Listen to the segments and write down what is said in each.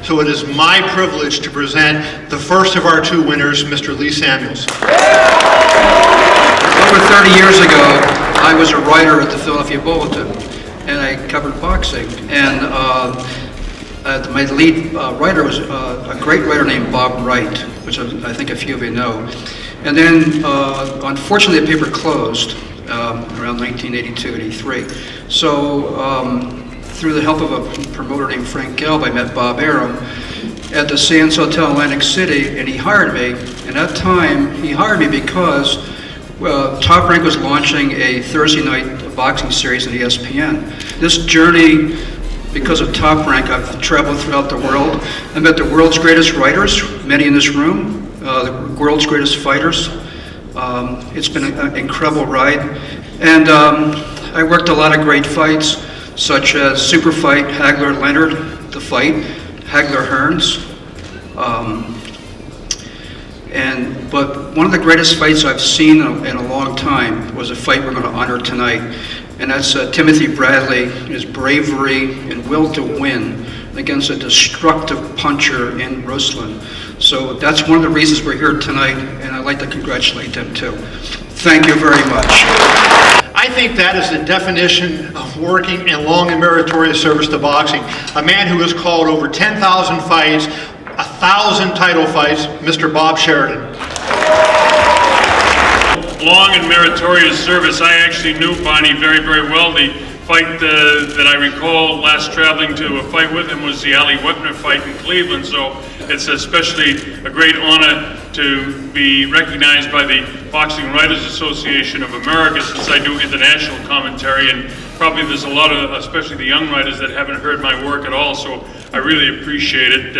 So it is my privilege to present the first of our two winners, Mr. Lee Samuels. Over 30 years ago, I was a writer at the Philadelphia Bulletin, and I covered boxing. And my lead writer was a great writer named Bob Wright, which I think a few of you know. And then, unfortunately, the paper closed around 1982-83. So, through the help of a promoter named Frank Gelb, I met Bob Arum at the Sands Hotel Atlantic City, and he hired me. And at that time, he hired me because Top Rank was launching a Thursday night boxing series on ESPN. This journey, because of Top Rank, I've traveled throughout the world. I met the world's greatest writers, many in this room, the world's greatest fighters. It's been an incredible ride. And I worked a lot of great fights, such as Super Fight, Hagler-Leonard, The Fight, Hagler-Hearns. But one of the greatest fights I've seen in a long time was a fight we're going to honor tonight. And that's Timothy Bradley, his bravery and will to win against a destructive puncher in Ruslan. So that's one of the reasons we're here tonight, and I'd like to congratulate them too. Thank you very much. I think that is the definition of working in long and meritorious service to boxing. A man who has called over 10,000 fights, 1,000 title fights, Mr. Bob Sheridan. Long and meritorious service. I actually knew Bonnie very, very well. The fight that I recall last traveling to a fight with him was the Ali Wepner fight in Cleveland, so it's especially a great honor to be recognized by the Boxing Writers Association of America, since I do international commentary, and probably there's a lot of, especially the young writers, that haven't heard my work at all, so I really appreciate it.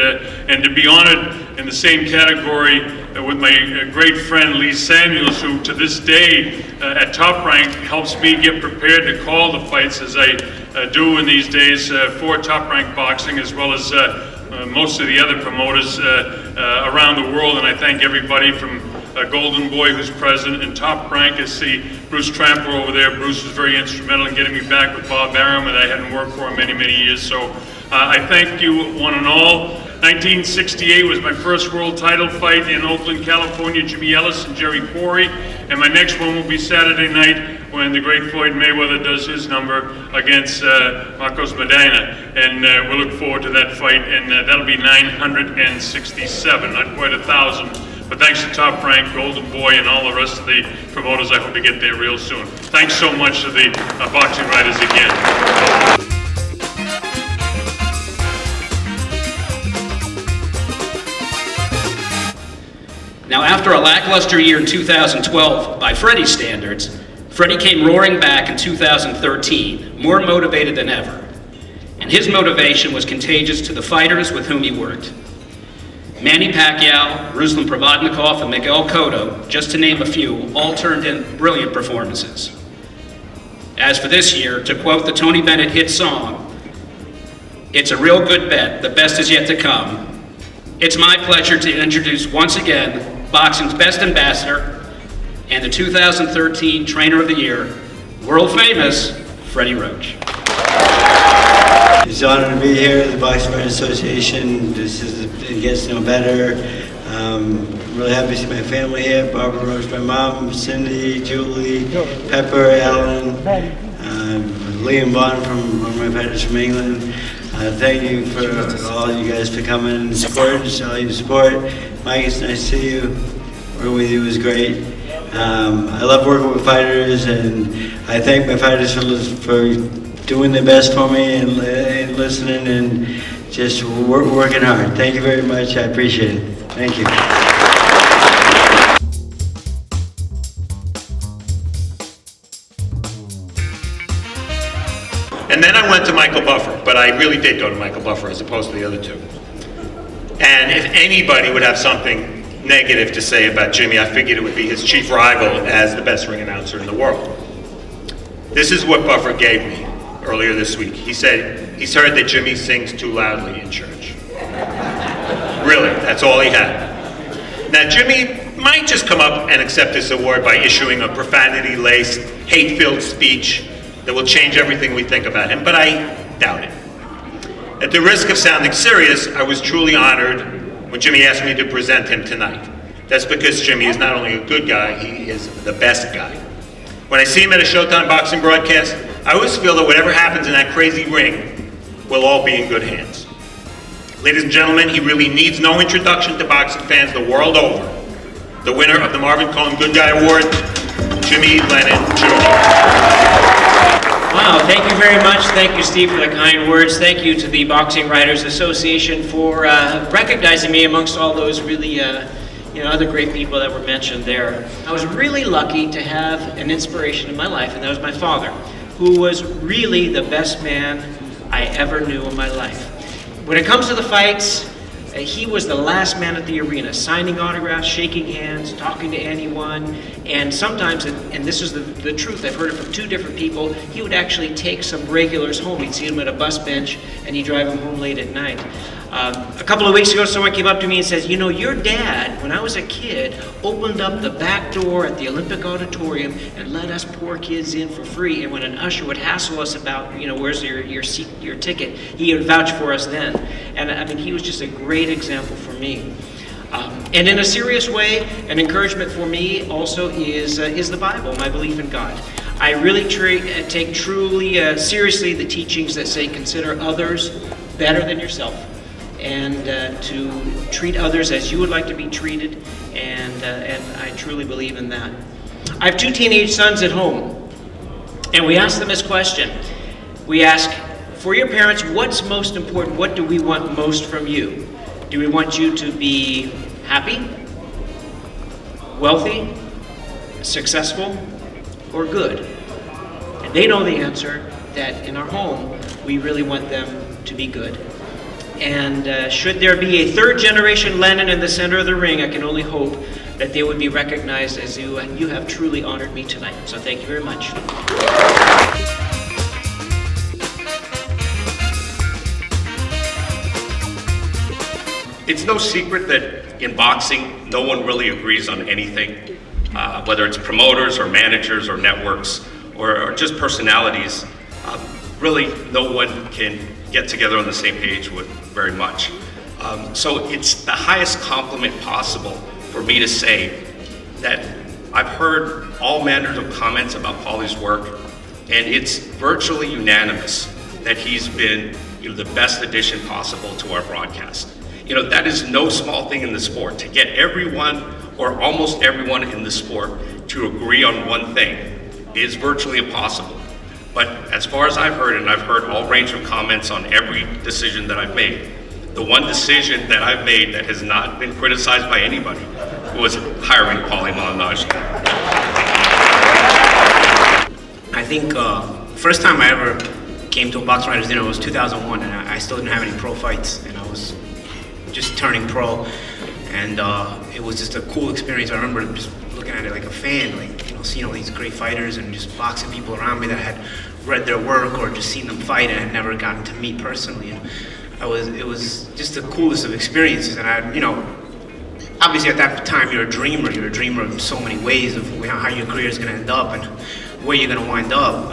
And to be honored in the same category with my great friend Lee Samuels, who to this day at Top Rank helps me get prepared to call the fights, as I do in these days for Top Rank Boxing, as well as most of the other promoters around the world. And I thank everybody from Golden Boy, who's president, and Top Rank. I see Bruce Tramper over there. Bruce was very instrumental in getting me back with Bob Arum, and I hadn't worked for him many, many years. So I thank you one and all. 1968 was my first world title fight in Oakland, California, Jimmy Ellis and Jerry Quarry. And my next one will be Saturday night when the great Floyd Mayweather does his number against Marcos Medina. And we'll look forward to that fight, and that'll be 967, not quite 1,000. But thanks to Top Rank, Golden Boy, and all the rest of the promoters, I hope to get there real soon. Thanks so much to the boxing writers again. Now, after a lackluster year in 2012 by Freddie's standards, Freddie came roaring back in 2013, more motivated than ever. And his motivation was contagious to the fighters with whom he worked. Manny Pacquiao, Ruslan Provodnikov, and Miguel Cotto, just to name a few, all turned in brilliant performances. As for this year, to quote the Tony Bennett hit song, "It's a real good bet, the best is yet to come." It's my pleasure to introduce once again boxing's best ambassador and the 2013 Trainer of the Year, world famous Freddie Roach. It's an honor to be here at the Boxing Writers Association. It gets no better. I'm really happy to see my family here. Barbara Roach, my mom, Cindy, Julie, Pepper, Ellen, Liam Vaughn from one of my fighters from England. Thank you for all you guys for coming and supporting us, all your support. Mike, it's nice to see you. Working with you was great. I love working with fighters, and I thank my fighters for doing their best for me and listening and just working hard. Thank you very much. I appreciate it. Thank you. And then I went to Michael Buffer, but I really did go to Michael Buffer as opposed to the other two. And if anybody would have something negative to say about Jimmy, I figured it would be his chief rival as the best ring announcer in the world. This is what Buffer gave me earlier this week. He said he's heard that Jimmy sings too loudly in church. Really, that's all he had. Now, Jimmy might just come up and accept this award by issuing a profanity-laced, hate-filled speech that will change everything we think about him, but I doubt it. At the risk of sounding serious, I was truly honored when Jimmy asked me to present him tonight. That's because Jimmy is not only a good guy, he is the best guy. When I see him at a Showtime boxing broadcast, I always feel that whatever happens in that crazy ring will all be in good hands. Ladies and gentlemen, he really needs no introduction to boxing fans the world over. The winner of the Marvin Cohen Good Guy Award, Jimmy Lennon Jr. Wow, thank you very much. Thank you, Steve, for the kind words. Thank you to the Boxing Writers Association for recognizing me amongst all those really other great people that were mentioned there. I was really lucky to have an inspiration in my life, and that was my father, who was really the best man I ever knew in my life. When it comes to the fights, he was the last man at the arena, signing autographs, shaking hands, talking to anyone, and sometimes, and this is the truth, I've heard it from two different people, he would actually take some regulars home. He'd see them at a bus bench, and he'd drive them home late at night. A couple of weeks ago, someone came up to me and says, you know, your dad, when I was a kid, opened up the back door at the Olympic Auditorium and let us poor kids in for free. And when an usher would hassle us about, where's your seat, your ticket, he would vouch for us then. And I mean, he was just a great example for me. And in a serious way, an encouragement for me also is the Bible, my belief in God. I really take truly seriously the teachings that say consider others better than yourself, and to treat others as you would like to be treated, and I truly believe in that. I have two teenage sons at home, and we ask them this question. We ask, for your parents, what's most important? What do we want most from you? Do we want you to be happy, wealthy, successful, or good? And they know the answer, that in our home, we really want them to be good. And should there be a third generation Lennon in the center of the ring, I can only hope that they would be recognized as you have truly honored me tonight. So thank you very much. It's no secret that in boxing, no one really agrees on anything, whether it's promoters or managers or networks or just personalities. Really, no one can get together on the same page with very much. So it's the highest compliment possible for me to say that I've heard all manners of comments about Paulie's work, and it's virtually unanimous that he's been the best addition possible to our broadcast. That is no small thing in the sport. To get everyone or almost everyone in the sport to agree on one thing is virtually impossible. But as far as I've heard, and I've heard all range of comments on every decision that I've made, the one decision that I've made that has not been criticized by anybody was hiring Paulie Malignaggi. I think first time I ever came to a Box Writers dinner was 2001, and I still didn't have any pro fights, and I was just turning pro, and it was just a cool experience. I remember just looking at it like a fan, seeing all these great fighters and just boxing people around me that had read their work or just seen them fight and had never gotten to meet personally. And it was just the coolest of experiences. And obviously at that time you're a dreamer of so many ways of how your career is going to end up and where you're going to wind up.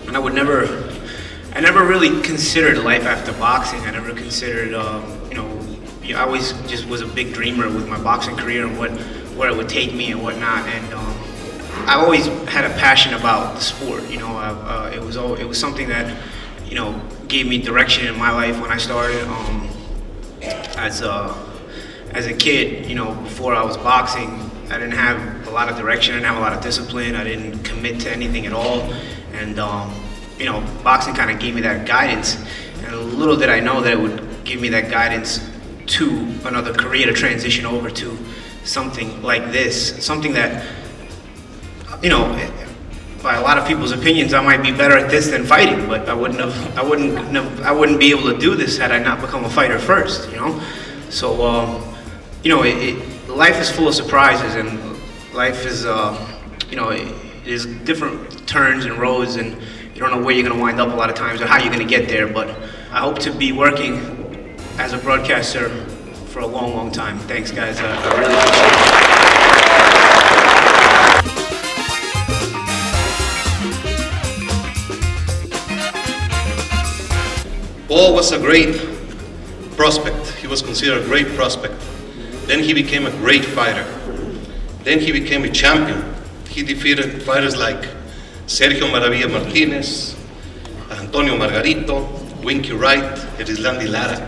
And I never really considered life after boxing. I never considered, I always just was a big dreamer with my boxing career and where it would take me and whatnot. And I always had a passion about the sport. It was something that gave me direction in my life when I started. As a kid, before I was boxing, I didn't have a lot of direction. I didn't have a lot of discipline. I didn't commit to anything at all. And boxing kind of gave me that guidance. And little did I know that it would give me that guidance to another career, to transition over to something like this, something that, by a lot of people's opinions, I might be better at this than fighting, but I wouldn't be able to do this had I not become a fighter first, So, life is full of surprises, and life is, there's different turns and roads, and you don't know where you're gonna wind up a lot of times or how you're gonna get there, but I hope to be working as a broadcaster for a long, long time. Thanks, guys. I really appreciate it. All was a great prospect. He was considered a great prospect. Then he became a great fighter. Then he became a champion. He defeated fighters like Sergio Maravilla Martinez, Antonio Margarito, Winky Wright, Erislandi Lara.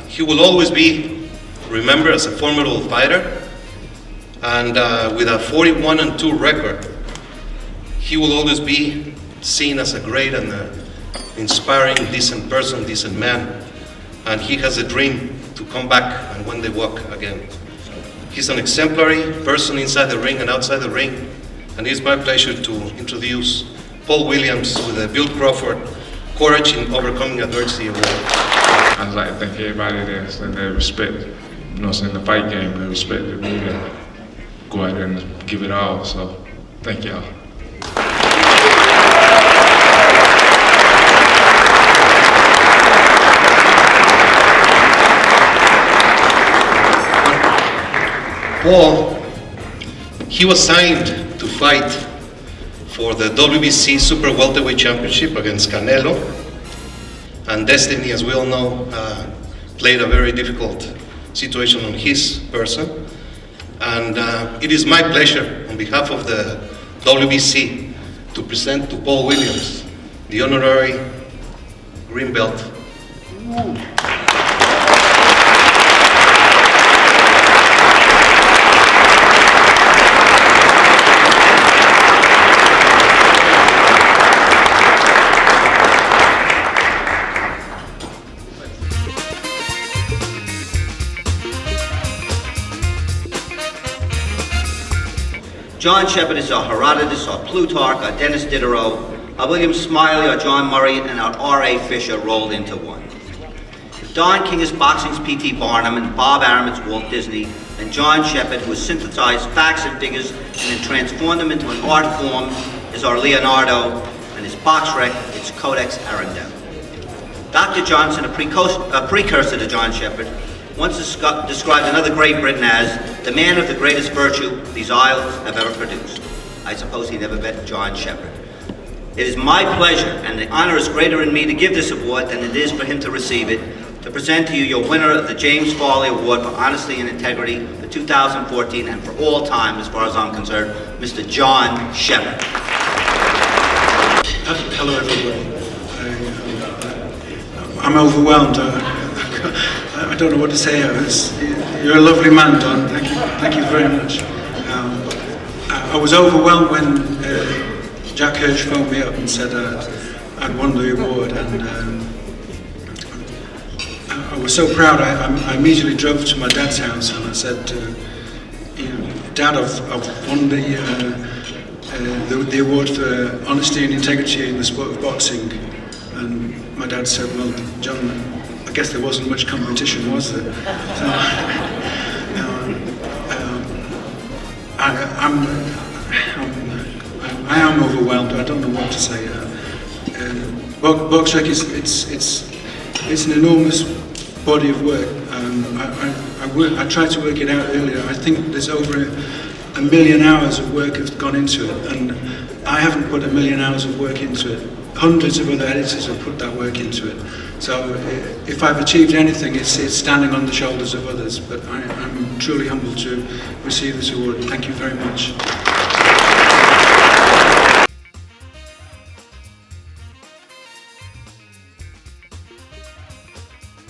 He will always be remembered as a formidable fighter, and with a 41-2 record, he will always be seen as a great and inspiring, decent person, decent man, and he has a dream to come back and win the walk again. He's an exemplary person inside the ring and outside the ring, and it's my pleasure to introduce Paul Williams with the Bill Crawford Courage in Overcoming Adversity Award. I'd like to thank everybody that said they respect, in the fight game, they respected me to go out there and give it all, so thank y'all. Paul, he was signed to fight for the WBC Super Welterweight Championship against Canelo, and destiny, as we all know, played a very difficult situation on his person, and it is my pleasure on behalf of the WBC to present to Paul Williams the honorary green belt. John Shepard is our Herodotus, our Plutarch, our Dennis Diderot, our William Smiley, our John Murray, and our R.A. Fisher rolled into one. Don King is boxing's P.T. Barnum, and Bob Aramit's Walt Disney, and John Shepard, who has synthesized facts and figures and then transformed them into an art form, is our Leonardo, and his box rec, its Codex Arundel. Dr. Johnson, a precursor to John Shepard, once described another great Briton as the man of the greatest virtue these isles have ever produced. I suppose he never met John Shepard. It is my pleasure, and the honor is greater in me to give this award than it is for him to receive it, to present to you your winner of the James Farley Award for Honesty and Integrity for 2014 and for all time, as far as I'm concerned, Mr. John Shepard. Hello, everybody. I'm overwhelmed. I don't know what to say. You're a lovely man, Don. Thank you very much. I was overwhelmed when Jack Hirsch phoned me up and said I'd won the award, and I was so proud. I immediately drove to my dad's house and I said, Dad, I've won the award for honesty and integrity in the sport of boxing. And my dad said, well, John, I guess there wasn't much competition, was there? So, I am overwhelmed. I don't know what to say. Box rec it's an enormous body of work. I tried to work it out earlier. I think there's over a million hours of work has gone into it, and I haven't put a million hours of work into it. Hundreds of other editors have put that work into it. So if I've achieved anything, it's standing on the shoulders of others. But I'm truly humbled to receive this award. Thank you very much.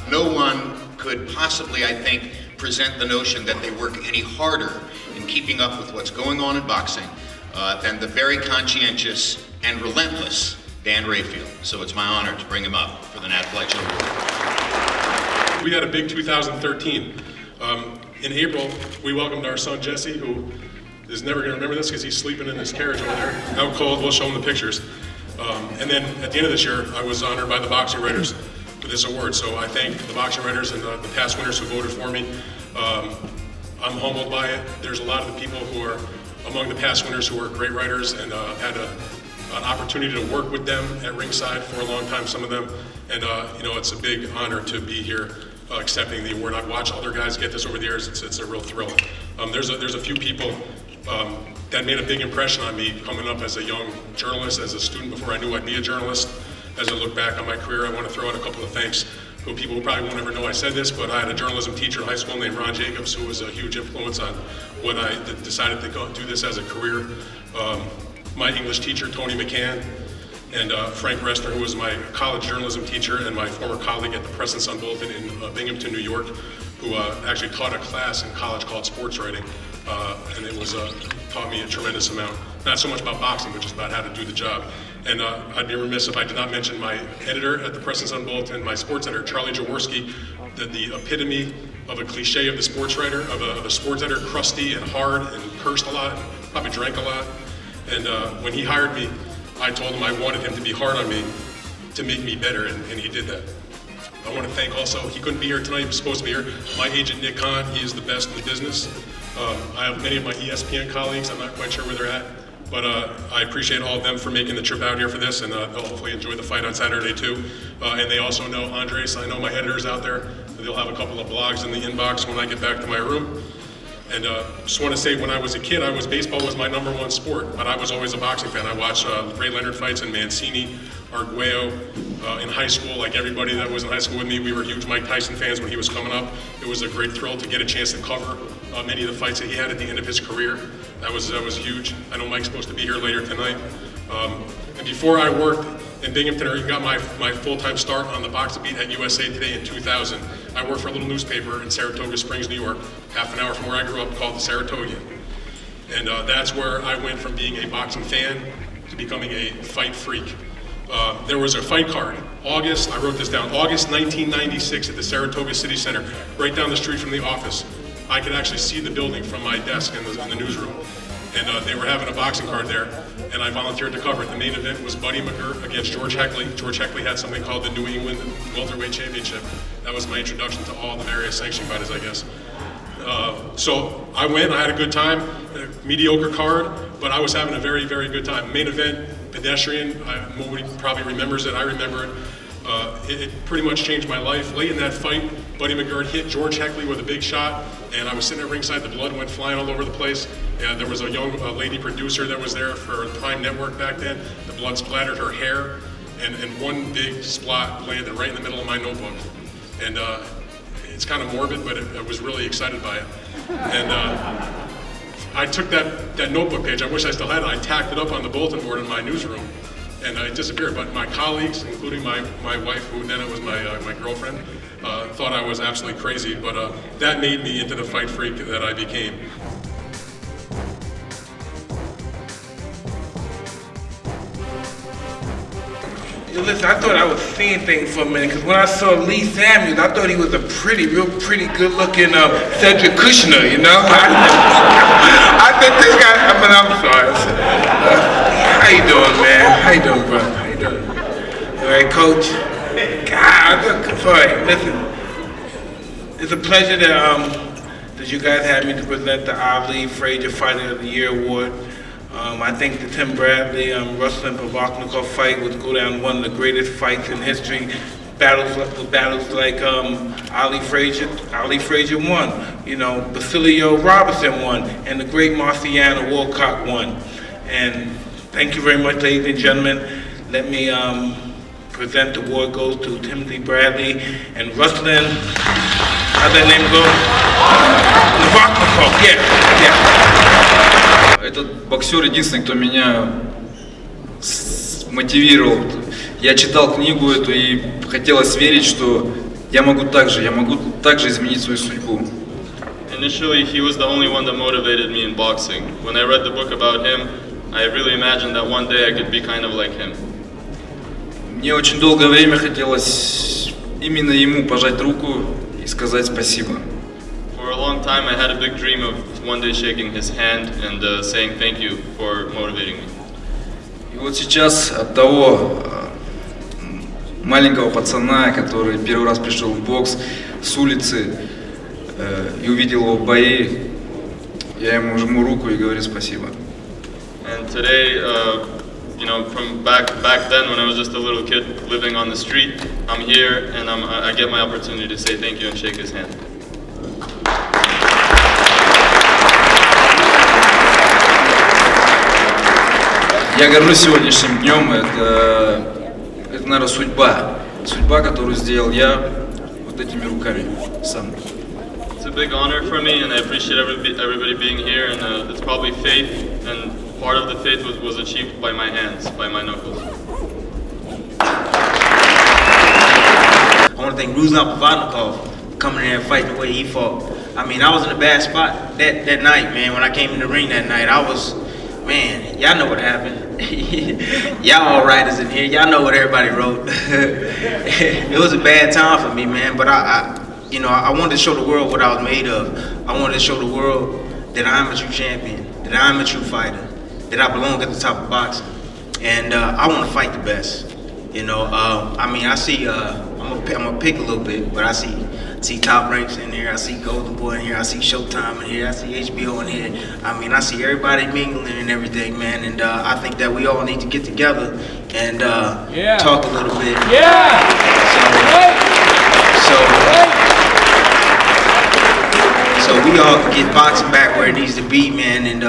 No one could possibly, I think, present the notion that they work any harder in keeping up with what's going on in boxing than the very conscientious and relentless Dan Rayfield. So it's my honor to bring him up for the Nat Fletcher Award. We had a big 2013. In April, we welcomed our son Jesse, who is never going to remember this because he's sleeping in his carriage over there, out cold. We'll show him the pictures. And then at the end of this year, I was honored by the boxing writers with this award. So I thank the boxing writers and the past winners who voted for me. I'm humbled by it. There's a lot of the people who are among the past winners who are great writers, and I've had an opportunity to work with them at ringside for a long time, some of them, and it's a big honor to be here accepting the award. I've watched other guys get this over the years. It's a real thrill. There's a few people that made a big impression on me coming up as a young journalist, as a student before I knew I'd be a journalist, as I look back on my career, I want to throw out a couple of thanks to people who probably won't ever know I said this, but I had a journalism teacher in high school named Ron Jacobs, who was a huge influence on what I decided to go do this as a career. My English teacher, Tony McCann, and Frank Rester, who was my college journalism teacher and my former colleague at the Press and Sun Bulletin in Binghamton, New York, who actually taught a class in college called sports writing, and it was taught me a tremendous amount. Not so much about boxing, but just about how to do the job. And I'd be remiss if I did not mention my editor at the Press and Sun Bulletin, my sports editor, Charlie Jaworski, the epitome of a cliche of the sports writer, of a sports editor, crusty and hard and cursed a lot, and probably drank a lot. And when he hired me, I told him I wanted him to be hard on me to make me better, and he did that. I want to thank also, he couldn't be here tonight, he was supposed to be here, my agent Nick Kahn. He is the best in the business. I have many of my ESPN colleagues, I'm not quite sure where they're at, but I appreciate all of them for making the trip out here for this, and they'll hopefully enjoy the fight on Saturday too. And they also know Andres, I know my editors out there, they'll have a couple of blogs in the inbox when I get back to my room. And just want to say, when I was a kid, baseball was my #1 sport, but I was always a boxing fan. I watched Ray Leonard fights and Mancini, Arguello in high school. Like everybody that was in high school with me, we were huge Mike Tyson fans when he was coming up. It was a great thrill to get a chance to cover many of the fights that he had at the end of his career. That was huge. I know Mike's supposed to be here later tonight. And before I worked in Binghamton, or even got my full-time start on the boxing beat at USA Today in 2000, I worked for a little newspaper in Saratoga Springs, New York, half an hour from where I grew up, called the Saratogian. And that's where I went from being a boxing fan to becoming a fight freak. There was a fight card, I wrote this down, August 1996 at the Saratoga City Center, right down the street from the office. I could actually see the building from my desk in the newsroom. And they were having a boxing card there, and I volunteered to cover it. The main event was Buddy McGirt against George Heckley. George Heckley had something called the New England Welterweight Championship. That was my introduction to all the various sanctioning fighters, I guess. So I went, I had a good time, a mediocre card, but I was having a very, very good time. Main event, pedestrian, nobody probably remembers it, I remember it. It pretty much changed my life. Late in that fight, Buddy McGirt hit George Heckley with a big shot, and I was sitting at ringside, the blood went flying all over the place. And there was a young lady producer that was there for Prime Network back then. The blood splattered her hair, and one big splot landed right in the middle of my notebook. And it's kind of morbid, but I was really excited by it. And I took that notebook page, I wish I still had it, I tacked it up on the bulletin board in my newsroom, and it disappeared. But my colleagues, including my wife, who then was my girlfriend, thought I was absolutely crazy, but that made me into the fight freak that I became. Listen, I thought I was seeing things for a minute, because when I saw Lee Samuels, I thought he was a real pretty good-looking Cedric Kushner, you know? I think this guy, I'm sorry. How you doing, man? How you doing, brother? How you doing? All right, Coach? God, sorry, listen. It's a pleasure that you guys had me to present the Ali Frazier Fighter of the Year Award. I think the Tim Bradley Ruslan Provodnikov fight would go down one of the greatest fights in history. Battles like Ali Frazier won, you know, Basilio Robertson won, and the great Marciano Walcott won. And thank you very much, ladies and gentlemen. Let me present the award goes to Timothy Bradley and Ruslan. How's that name go? Provodnikov, yeah. Этот боксер единственный, кто меня мотивировал. Я читал книгу эту и хотелось верить, что я могу также изменить свою судьбу. Initially, he was the only one that motivated me in boxing. When I read the book about him, I really imagined that one day I could be kind of like him. Мне очень долгое время хотелось именно ему пожать руку и сказать спасибо. For a long time, I had a big dream of one day shaking his hand and saying thank you for motivating me. И вот сейчас от того маленького пацана, который первый раз пришел в бокс с улицы и увидел его в бои, я ему жму руку и говорю спасибо. And today, you know, from back then when I was just a little kid living on the street, I'm here and I get my opportunity to say thank you and shake his hand. Я горжусь сегодняшним днем. Это это, наверное, судьба. Судьба, которую сделал я вот этими руками сам. It's a big honor for me, and I appreciate everybody being here. And it's probably faith, and part of the faith was achieved by my hands, by my knuckles. I want to thank Ruslan Pavatnikov coming in and fighting the way he fought. I mean, I was in a bad spot that night, man. When I came in the ring that night, man, y'all know what happened. Y'all all writers in here, y'all know what everybody wrote. It was a bad time for me, man, but I wanted to show the world what I was made of. I wanted to show the world that I'm a true champion, that I'm a true fighter, that I belong at the top of boxing. And I want to fight the best. You know, I mean, I see, I'm gonna pick a little bit, but I see Top Ranks in here, I see Golden Boy in here, I see Showtime in here, I see HBO in here. I mean, I see everybody mingling and everything, man. And I think that we all need to get together and talk a little bit. So we all can get boxing back where it needs to be, man, and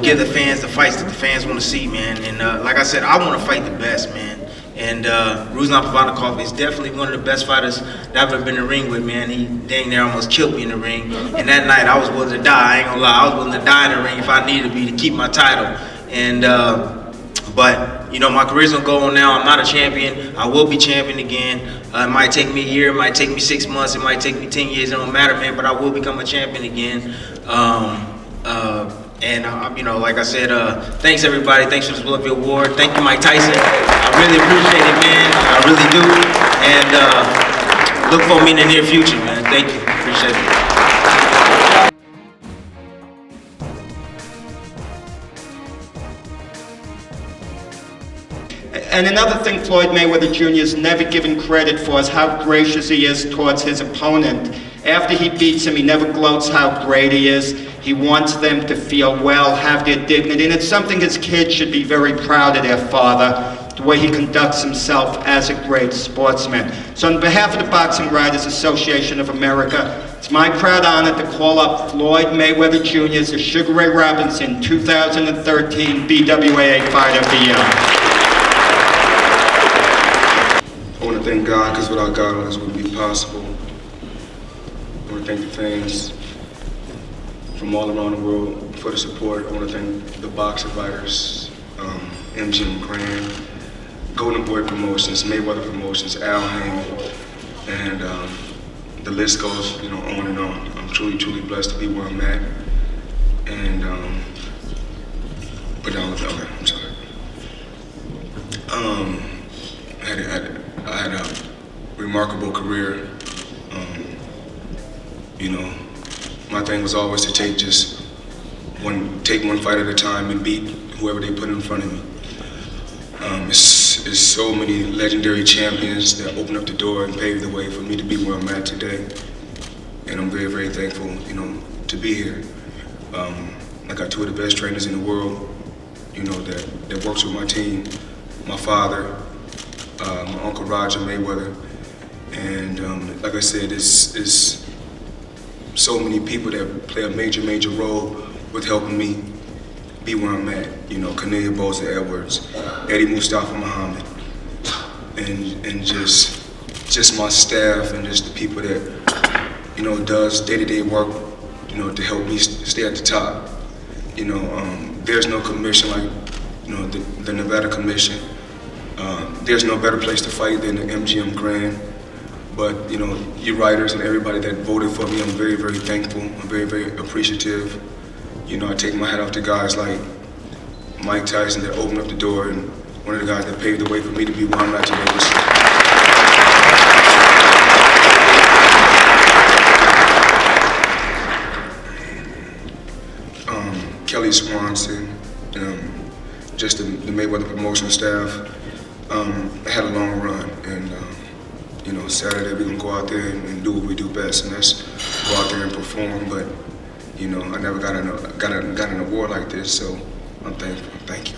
give the fans the fights that the fans want to see, man. And like I said, I want to fight the best, man. And Ruslan Pavatnikov is definitely one of the best fighters that I've ever been in the ring with, man. He dang near almost killed me in the ring. And that night I was willing to die. I ain't gonna lie, I was willing to die in the ring if I needed to be to keep my title. And but you know, my career's gonna go on now. I'm not a champion. I will be champion again. It might take me a year, it might take me 6 months, it might take me 10 years. It don't matter, man. But I will become a champion again. Like I said, thanks everybody. Thanks for this Olympic award. Thank you, Mike Tyson. I really appreciate it, man. I really do. And look for me in the near future, man. Thank you. Appreciate it. And another thing Floyd Mayweather Jr. is never given credit for is how gracious he is towards his opponent. After he beats him, he never gloats how great he is. He wants them to feel well, have their dignity, and it's something his kids should be very proud of their father, the way he conducts himself as a great sportsman. So on behalf of the Boxing Writers Association of America, it's my proud honor to call up Floyd Mayweather Jr. as the Sugar Ray Robinson 2013 BWAA Fighter of the Year. I want to thank God, because without God, all this wouldn't be possible. I want to thank the fans from all around the world for the support. I want to thank the Boxing Writers, MGM Grand, Golden Boy Promotions, Mayweather Promotions, Al Heyman, and the list goes, on and on. I'm truly, truly blessed to be where I'm at. And I'm sorry. I had a remarkable career. My thing was always to take one fight at a time and beat whoever they put in front of me. It's so many legendary champions that opened up the door and paved the way for me to be where I'm at today. And I'm very, very thankful, to be here. I got two of the best trainers in the world, that works with my team. My father, my uncle Roger Mayweather, and like I said, it's so many people that play a major, major role with helping me be where I'm at. Cornelia Boza Edwards, Eddie Mustafa Muhammad, and just my staff and just the people that does day-to-day work, to help me stay at the top. There's no commission like the Nevada Commission. There's no better place to fight than the MGM Grand. But you writers and everybody that voted for me, I'm very, very thankful. I'm very, very appreciative. I take my hat off to guys like Mike Tyson that opened up the door, and one of the guys that paved the way for me to be where I'm at today. Kelly Swanson, just the Mayweather promotion staff. I had a long run, and Saturday we're gonna go out there and do what we do best, and that's go out there and perform. But I never got an award like this, so I'm thankful. Thank you.